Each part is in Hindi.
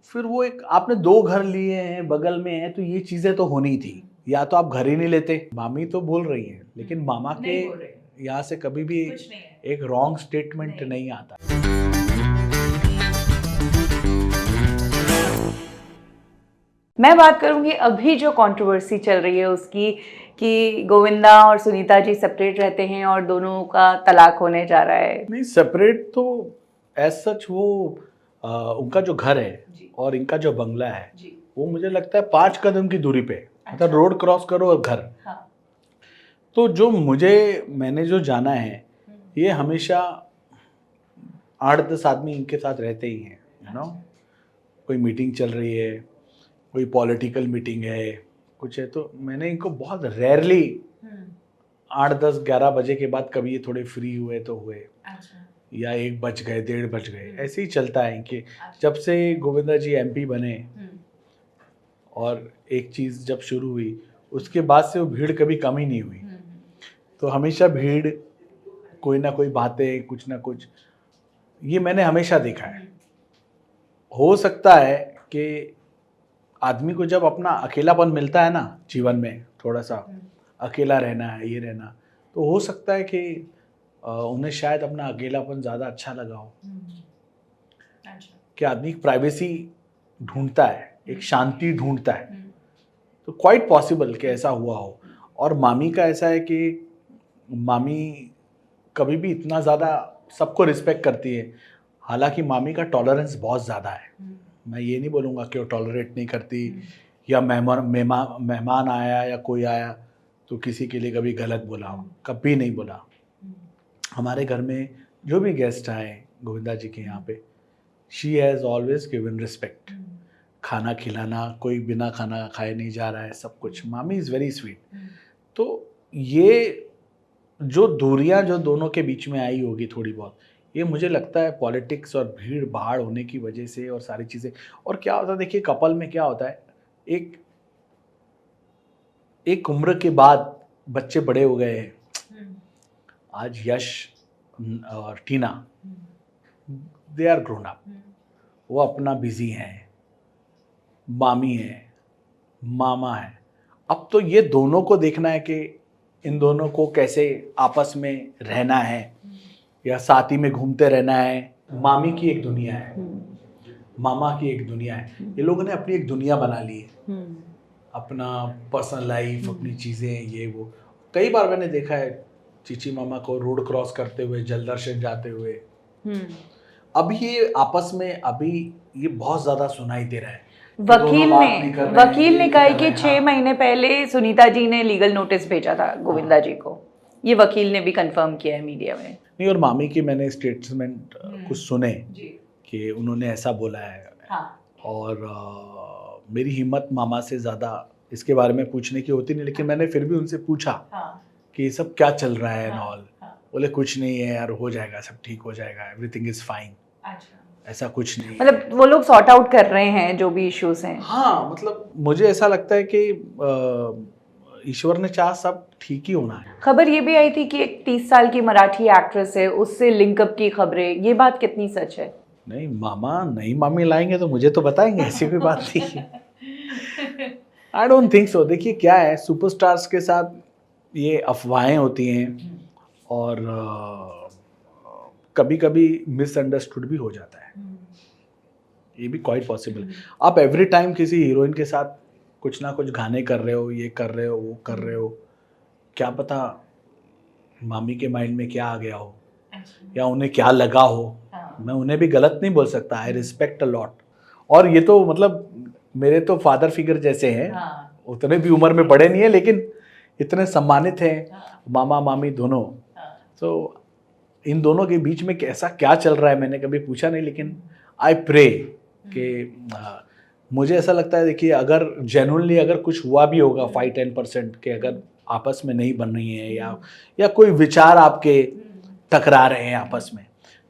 फिर वो एक आपने 2 घर लिए हैं, बगल में हैं, तो ये चीज़ें तो होनी थी। या तो आप घर ही नहीं लेते। मामी तो बोल रही हैं, लेकिन मामा के नहीं बोल रही। यहाँ से कभी भी कुछ नहीं है। एक रॉन्ग स्टेटमेंट नहीं आता। मैं बात करूंगी अभी जो कंट्रोवर्सी चल रही है उसकी, कि गोविंदा और सुनीता जी सेपरेट रहते हैं और दोनों का तलाक होने जा रहा है। नहीं, सेपरेट तो एज सच वो उनका जो घर है जी। और इनका जो बंगला है जी। वो मुझे लगता है 5 कदम की दूरी पे, मतलब अच्छा। रोड क्रॉस करो और घर। हाँ। तो जो मैंने जो जाना है, ये हमेशा 8-10 आदमी इनके साथ रहते ही हैं, यू नो। कोई मीटिंग चल रही है, कोई पॉलिटिकल मीटिंग है, कुछ है, तो मैंने इनको बहुत रेयरली 8-10-11 बजे के बाद कभी ये थोड़े फ्री हुए तो हुए। अच्छा। या 1 बज गए, 1:30 बज गए, ऐसे ही चलता है कि जब से गोविंदा जी एमपी बने और एक चीज़ जब शुरू हुई उसके बाद से वो भीड़ कभी कम ही नहीं हुई। तो हमेशा भीड़, कोई ना कोई बातें, कुछ ना कुछ, ये मैंने हमेशा देखा है। हो सकता है कि आदमी को जब अपना अकेलापन मिलता है ना जीवन में, थोड़ा सा अकेला रहना है, ये रहना, तो हो सकता है कि उन्हें शायद अपना अकेलापन ज़्यादा अच्छा लगा हो। अच्छा। कि आदमी एक प्राइवेसी ढूंढता है, एक शांति ढूंढता है, तो क्वाइट पॉसिबल कि ऐसा हुआ हो। और मामी का ऐसा है कि मामी कभी भी इतना ज़्यादा सबको रिस्पेक्ट करती है। हालांकि मामी का टॉलरेंस बहुत ज़्यादा है। मैं ये नहीं बोलूँगा कि वो टॉलरेट नहीं करती, या मेहमान आया या कोई आया तो किसी के लिए कभी गलत बोला हो, कभी नहीं बोला। हमारे घर में जो भी गेस्ट आए गोविंदा जी के यहाँ पे, she has always given respect. खाना खिलाना, कोई बिना खाना खाए नहीं जा रहा है, सब कुछ। मामी इज़ वेरी स्वीट। तो ये जो दूरियां जो दोनों के बीच में आई होगी थोड़ी बहुत, ये मुझे लगता है पॉलिटिक्स और भीड़ भाड़ होने की वजह से और सारी चीज़ें। और क्या होता है, देखिए कपल में क्या होता है, एक उम्र के बाद बच्चे बड़े हो गए हैं। आज यश और टीना, दे आर ग्रोन अप, वो अपना बिजी हैं, मामी है, मामा है। अब तो ये दोनों को देखना है कि इन दोनों को कैसे आपस में रहना है, या साथ ही में घूमते रहना है। मामी की एक दुनिया है, मामा की एक दुनिया है। ये लोगों ने अपनी एक दुनिया बना ली है, अपना पर्सनल लाइफ, अपनी चीज़ें, ये वो। कई बार मैंने देखा है चीची मामा को रोड क्रॉस करते हुए, जल दर्शन जाते हुए। अभी ये आपस में अभी ये बहुत ज़्यादा सुनाई दे रहा है। वकील ने कहा कि 6 महीने पहले सुनीता जी ने लीगल नोटिस भेजा था गोविंदा जी को। ये वकील ने भी कंफर्म किया है मीडिया में। नहीं, और मामी की मैंने स्टेटमेंट कुछ सुने कि उन्होंने ऐसा बोला है। और मेरी हिम्मत मामा से ज़्यादा इसके बारे में पूछने की होती नहीं, लेकिन मैंने फिर भी उनसे पूछा कि ये सब क्या चल रहा है एंड ऑल। बोले कुछ नहीं है यार, हो जाएगा, सब ठीक हो जाएगा, एवरीथिंग इज़ फाइन। ऐसा कुछ नहीं, मतलब वो लोग सॉर्ट आउट कर रहे हैं जो भी इश्यूज हैं। हाँ, मतलब मुझे ऐसा लगता है कि ईश्वर ने चाहा सब ठीक ही होना है। खबर ये भी आई थी कि एक 30 साल की मराठी एक्ट्रेस है, उससे लिंकअप की खबरें, ये बात कितनी सच है? नहीं, मामा नई मामी लाएंगे तो मुझे तो बताएंगे, ऐसी कोई बात नहीं। I don't think so. देखिए क्या है, सुपरस्टार्स के साथ ये अफवाहें होती हैं और कभी कभी मिसअंडरस्टूड भी हो जाता है, ये भी क्वाइट पॉसिबल। आप एवरी टाइम किसी हीरोइन के साथ कुछ ना कुछ गाने कर रहे हो, ये कर रहे हो, वो कर रहे हो, क्या पता मामी के माइंड में क्या आ गया हो, या उन्हें क्या लगा हो। मैं उन्हें भी गलत नहीं बोल सकता, आई रिस्पेक्ट अ लॉट। और ये तो मतलब मेरे तो फादर फिगर जैसे हैं। उतने भी उम्र में बड़े नहीं है, लेकिन इतने सम्मानित हैं, मामा मामी दोनों। तो इन दोनों के बीच में कैसा क्या चल रहा है मैंने कभी पूछा नहीं, लेकिन आई प्रे कि मुझे ऐसा लगता है, देखिए अगर जेन्युइनली अगर कुछ हुआ भी होगा 5-10% के, अगर आपस में नहीं बन रही है या कोई विचार आपके टकरा रहे हैं आपस में,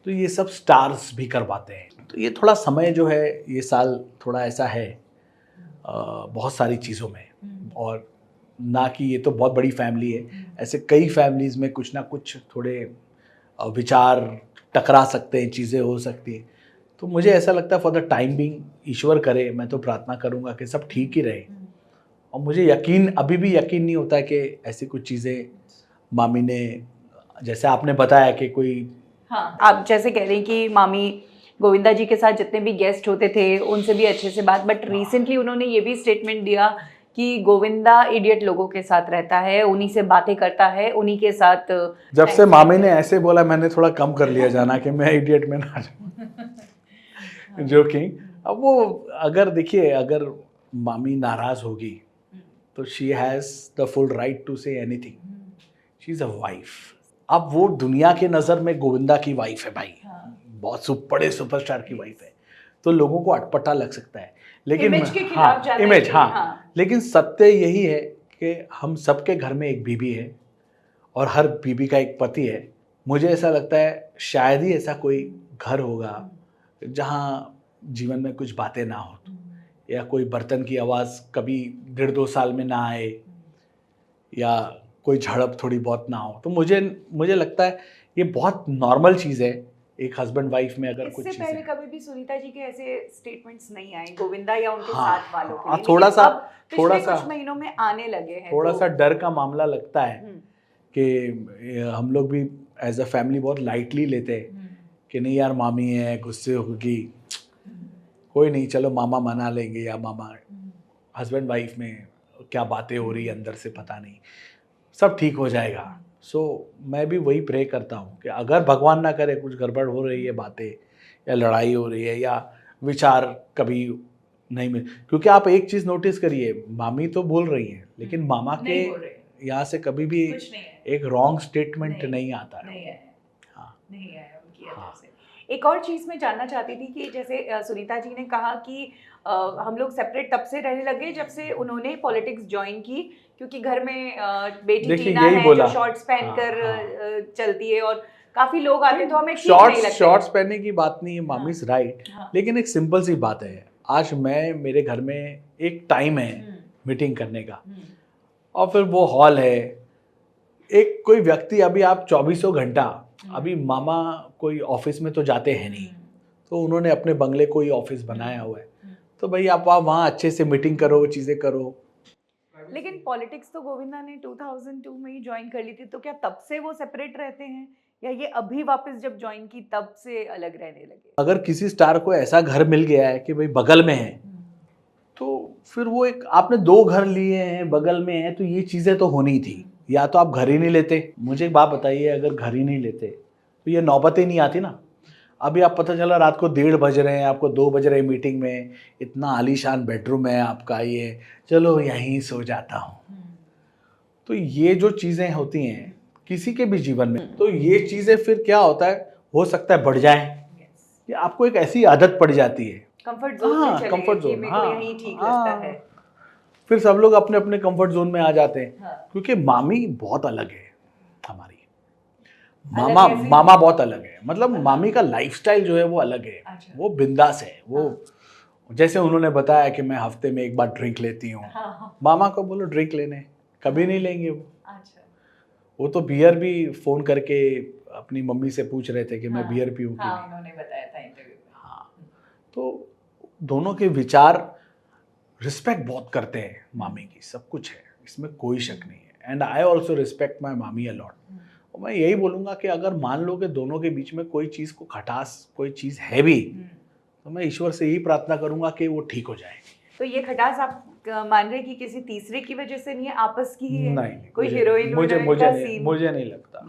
तो ये सब स्टार्स भी करवाते हैं। तो ये थोड़ा समय जो है, ये साल थोड़ा ऐसा है बहुत सारी चीज़ों में। और ना कि ये तो बहुत बड़ी फैमिली है, ऐसे कई फैमिलीज़ में कुछ ना कुछ थोड़े विचार टकरा सकते हैं, चीज़ें हो सकती हैं। तो मुझे ऐसा लगता है फॉर द टाइम बीइंग ईश्वर करे, मैं तो प्रार्थना करूंगा कि सब ठीक ही रहे। और मुझे अभी भी यकीन नहीं होता है कि ऐसी कुछ चीज़ें मामी ने, जैसे आपने बताया कि कोई, हाँ, आप जैसे कह रहे हैं कि मामी गोविंदा जी के साथ जितने भी गेस्ट होते थे उनसे भी अच्छे से बात, बट रिसेंटली उन्होंने ये भी स्टेटमेंट दिया कि गोविंदा इडियट लोगों के साथ रहता है, उन्हीं से बातें करता है, उन्हीं के साथ जब से मामी ने ऐसे बोला मैंने थोड़ा कम कर लिया जाना कि मैं इडियट में ना जाऊं। जोकिंग। अब वो अगर देखिए, अगर मामी नाराज होगी तो she has the full right to say anything, she is a wife. अब वो दुनिया के नज़र में गोविंदा की वाइफ है भाई, बहुत बड़े सुपरस्टार की वाइफ है, तो लोगों को अटपटा लग सकता है, लेकिन इमेज के खिलाफ जाना इमेज, है, हाँ, लेकिन सत्य यही है कि हम सबके घर में एक बीबी है और हर बीबी का एक पति है। मुझे ऐसा लगता है शायद ही ऐसा कोई घर होगा जहाँ जीवन में कुछ बातें ना हो, या कोई बर्तन की आवाज़ कभी 1.5-2 साल में ना आए, या कोई झड़प थोड़ी बहुत ना हो। तो मुझे लगता है ये बहुत नॉर्मल चीज़ है एक हस्बैंड वाइफ में। अगर कुछ इससे पहले कभी भी सुनीता जी के ऐसे स्टेटमेंट्स नहीं आए गोविंदा या उनके साथ वालों के लिए, थोड़ा सा कुछ महीनों में आने लगे हैं, थोड़ा सा डर का मामला लगता है कि हम लोग भी एज अ फैमिली बहुत लाइटली लेते हैं कि नहीं यार मामी है, गुस्से होगी, कोई नहीं, चलो मामा मना लेंगे, या मामा, हस्बैंड वाइफ में क्या बातें हो रही है अंदर से पता नहीं, सब ठीक हो जाएगा। सो मैं भी वही प्रे करता हूँ कि अगर भगवान ना करे कुछ गड़बड़ हो रही है, बातें या लड़ाई हो रही है या विचार कभी नहीं मिल, क्योंकि आप एक चीज़ नोटिस करिए, मामी तो बोल रही हैं लेकिन मामा के यहाँ से कभी भी एक रॉन्ग स्टेटमेंट नहीं आता है। हाँ, नहीं आया उनकी तरफ से। एक और चीज़ मैं जानना चाहती थी कि जैसे सुनीता जी ने कहा कि हम लोग सेपरेट तब से रहने लगे जब से उन्होंने पॉलिटिक्स ज्वाइन की, क्योंकि घर में बेटी टीना है जो शॉर्ट्स पहनकर चलती है और काफी लोग आते, तो हमें ठीक नहीं लगता। शॉर्ट्स पहनने की बात नहीं है, मामी इज राइट, लेकिन एक सिंपल सी बात है, आज मेरे घर में एक टाइम है मीटिंग करने का, और फिर वो हॉल है, एक कोई व्यक्ति, अभी आप 24 घंटा, अभी मामा कोई ऑफिस में तो जाते हैं नहीं, तो उन्होंने अपने बंगले को ही ऑफिस बनाया हुआ है, तो भाई आप वहाँ अच्छे से मीटिंग करो, चीज़ें करो। लेकिन पॉलिटिक्स तो गोविंदा ने 2002 में ही ज्वाइन कर ली थी, तो क्या तब से वो सेपरेट रहते हैं या ये अभी वापस जब ज्वाइन की तब से अलग रहने लगे? अगर किसी स्टार को ऐसा घर मिल गया है कि भाई बगल में है, तो फिर वो एक, आपने 2 घर लिए हैं, बगल में है, तो ये चीज़ें तो होनी थी, या तो आप घर ही नहीं लेते। मुझे एक बात बताइए, अगर घर ही नहीं लेते तो ये नौबत ही नहीं आती ना। अभी आप पता चला रात को 1:30 बज रहे हैं, आपको 2 बज रहे हैं मीटिंग में, इतना आलीशान बेडरूम है आपका, ये चलो यहीं सो जाता हूँ। तो ये जो चीज़ें होती हैं किसी के भी जीवन में, तो ये चीज़ें फिर क्या होता है, हो सकता है बढ़ जाए, कि आपको एक ऐसी आदत पड़ जाती है, कंफर्ट जोन में चले गए कि मेरे को यहीं ठीक लगता है। फिर सब लोग अपने अपने कंफर्ट जोन में आ जाते हैं। क्योंकि मामी बहुत अलग है हमारी, मामा बहुत अलग है, मतलब मामी का लाइफस्टाइल जो है वो अलग है। वो बिंदास है, वो जैसे उन्होंने बताया कि मैं हफ्ते में 1 बार ड्रिंक लेती हूँ, मामा को बोलो ड्रिंक लेने, कभी नहीं लेंगे वो तो बियर भी फोन करके अपनी मम्मी से पूछ रहे थे कि मैं बियर पीऊँ कि नहीं। उन्होंने बताया था इंटरव्यू में। हाँ, तो दोनों के विचार रिस्पेक्ट बहुत करते हैं मामी की, सब कुछ है, इसमें कोई शक नहीं है, एंड आई ऑल्सो रिस्पेक्ट माई मामी अ लॉट। और मैं यही बोलूँगा कि अगर मान लो कि दोनों के बीच में कोई चीज़ को खटास, कोई चीज़ है भी, तो मैं ईश्वर से यही प्रार्थना करूँगा कि वो ठीक हो जाए। तो ये खटास आप मान रहे कि किसी तीसरे की वजह से नहीं है, आपस की ही है? नहीं, कोई हीरोइन मुझे नहीं लगता।